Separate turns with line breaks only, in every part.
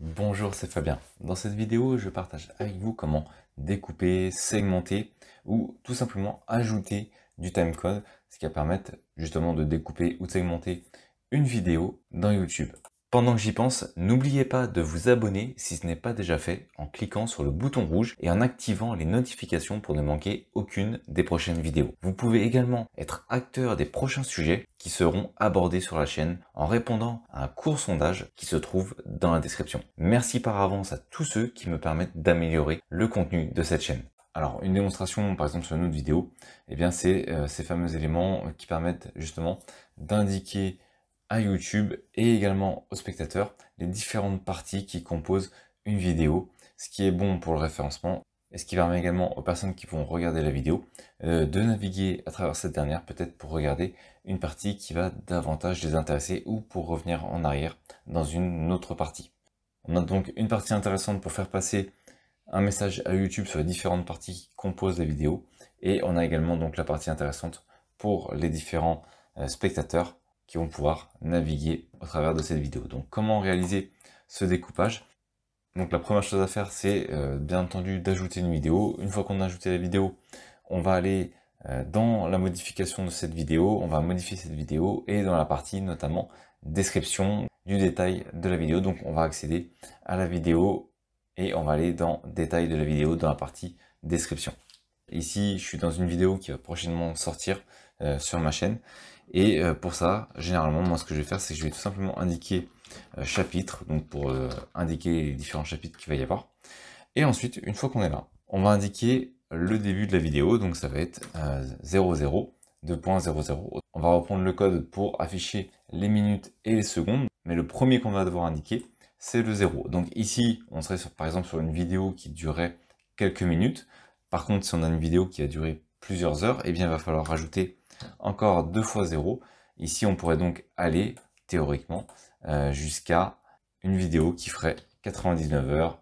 Bonjour, c'est Fabien. Dans cette vidéo, je partage avec vous comment découper, segmenter ou tout simplement ajouter du timecode, ce qui va permettre justement de découper ou de segmenter une vidéo dans YouTube. Pendant que j'y pense, n'oubliez pas de vous abonner si ce n'est pas déjà fait en cliquant sur le bouton rouge et en activant les notifications pour ne manquer aucune des prochaines vidéos. Vous pouvez également être acteur des prochains sujets qui seront abordés sur la chaîne en répondant à un court sondage qui se trouve dans la description. Merci par avance à tous ceux qui me permettent d'améliorer le contenu de cette chaîne. Alors, une démonstration, par exemple, sur une autre vidéo, eh bien, c'est ces fameux éléments qui permettent justement d'indiquer à YouTube et également aux spectateurs les différentes parties qui composent une vidéo, ce qui est bon pour le référencement et ce qui permet également aux personnes qui vont regarder la vidéo de naviguer à travers cette dernière, peut-être pour regarder une partie qui va davantage les intéresser ou pour revenir en arrière dans une autre partie. On a donc une partie intéressante pour faire passer un message à YouTube sur les différentes parties qui composent la vidéo et on a également donc la partie intéressante pour les différents spectateurs qui vont pouvoir naviguer au travers de cette vidéo. Donc comment réaliser ce découpage? Donc la première chose à faire, c'est bien entendu d'ajouter une vidéo. Une fois qu'on a ajouté la vidéo, on va aller dans la modification de cette vidéo, on va modifier cette vidéo et dans la partie notamment description du détail de la vidéo. Donc on va accéder à la vidéo et on va aller dans détail de la vidéo dans la partie description. Ici, je suis dans une vidéo qui va prochainement sortir sur ma chaîne. Et pour ça, généralement, moi ce que je vais faire, c'est que je vais tout simplement indiquer chapitre, donc pour indiquer les différents chapitres qu'il va y avoir. Et ensuite, une fois qu'on est là, on va indiquer le début de la vidéo, donc ça va être 00, 2.00. On va reprendre le code pour afficher les minutes et les secondes, mais le premier qu'on va devoir indiquer, c'est le 0. Donc ici, on serait par exemple sur une vidéo qui durait quelques minutes. Par contre, si on a une vidéo qui a duré plusieurs heures, eh bien il va falloir rajouter encore 2 fois 0. Ici, on pourrait donc aller, théoriquement, jusqu'à une vidéo qui ferait 99 heures,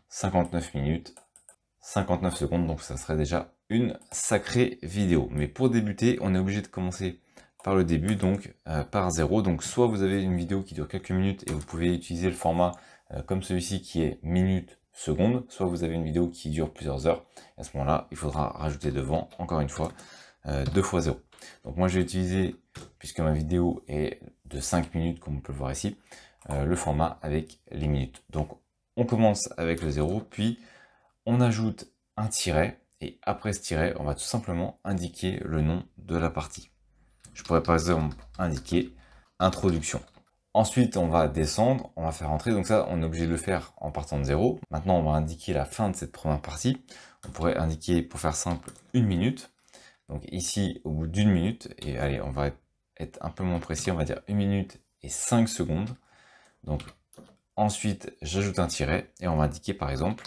59 minutes, 59 secondes. Donc ça serait déjà une sacrée vidéo. Mais pour débuter, on est obligé de commencer par le début, donc par 0. Donc soit vous avez une vidéo qui dure quelques minutes et vous pouvez utiliser le format comme celui-ci qui est minute seconde, soit vous avez une vidéo qui dure plusieurs heures. À ce moment-là, il faudra rajouter devant, encore une fois, 2 fois 0. Donc moi je vais utiliser, puisque ma vidéo est de 5 minutes comme on peut le voir ici, le format avec les minutes. Donc on commence avec le 0, puis on ajoute un tiret, et après ce tiret, on va tout simplement indiquer le nom de la partie. Je pourrais par exemple indiquer introduction. Ensuite, on va descendre, on va faire entrer, donc ça, on est obligé de le faire en partant de 0. Maintenant, on va indiquer la fin de cette première partie. On pourrait indiquer, pour faire simple, 1 minute. Donc ici, au bout d'une minute, et allez, on va être un peu moins précis, on va dire 1 minute et 5 secondes. Donc ensuite, j'ajoute un tiret, et on va indiquer par exemple,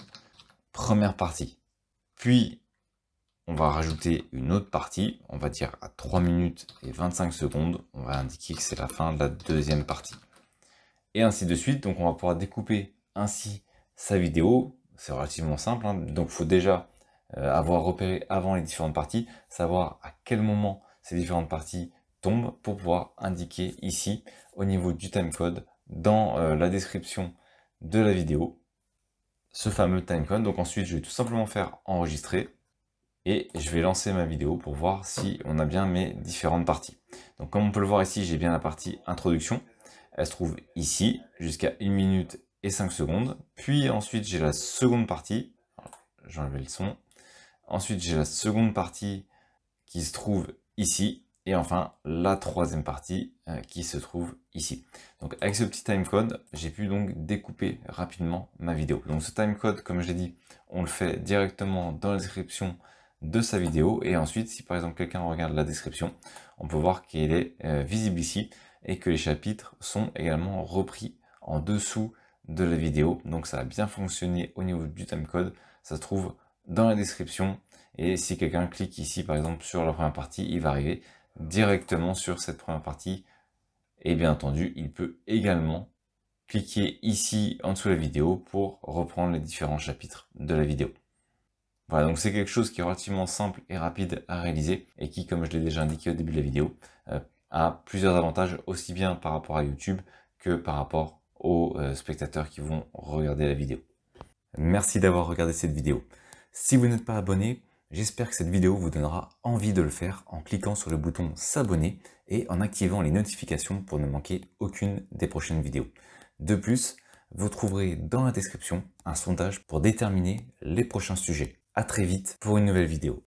première partie. Puis, on va rajouter une autre partie, on va dire à 3 minutes et 25 secondes, on va indiquer que c'est la fin de la deuxième partie. Et ainsi de suite, donc on va pouvoir découper ainsi sa vidéo, c'est relativement simple, hein. Donc il faut déjà avoir repéré avant les différentes parties, savoir à quel moment ces différentes parties tombent pour pouvoir indiquer ici, au niveau du timecode, dans la description de la vidéo, ce fameux timecode. Donc ensuite, je vais tout simplement faire enregistrer et je vais lancer ma vidéo pour voir si on a bien mes différentes parties. Donc comme on peut le voir ici, j'ai bien la partie introduction. Elle se trouve ici, jusqu'à 1 minute et 5 secondes. Puis ensuite, j'ai la seconde partie. J'ai enlevé le son. Ensuite, j'ai la seconde partie qui se trouve ici. Et enfin, la troisième partie qui se trouve ici. Donc avec ce petit timecode, j'ai pu donc découper rapidement ma vidéo. Donc ce timecode, comme je l'ai dit, on le fait directement dans la description de sa vidéo. Et ensuite, si par exemple quelqu'un regarde la description, on peut voir qu'il est visible ici et que les chapitres sont également repris en dessous de la vidéo. Donc ça a bien fonctionné au niveau du timecode. Ça se trouve dans la description. Et si quelqu'un clique ici, par exemple, sur la première partie, il va arriver directement sur cette première partie. Et bien entendu, il peut également cliquer ici en dessous de la vidéo pour reprendre les différents chapitres de la vidéo. Voilà, donc c'est quelque chose qui est relativement simple et rapide à réaliser et qui, comme je l'ai déjà indiqué au début de la vidéo, a plusieurs avantages aussi bien par rapport à YouTube que par rapport aux spectateurs qui vont regarder la vidéo. Merci d'avoir regardé cette vidéo. Si vous n'êtes pas abonné, j'espère que cette vidéo vous donnera envie de le faire en cliquant sur le bouton s'abonner et en activant les notifications pour ne manquer aucune des prochaines vidéos. De plus, vous trouverez dans la description un sondage pour déterminer les prochains sujets. À très vite pour une nouvelle vidéo.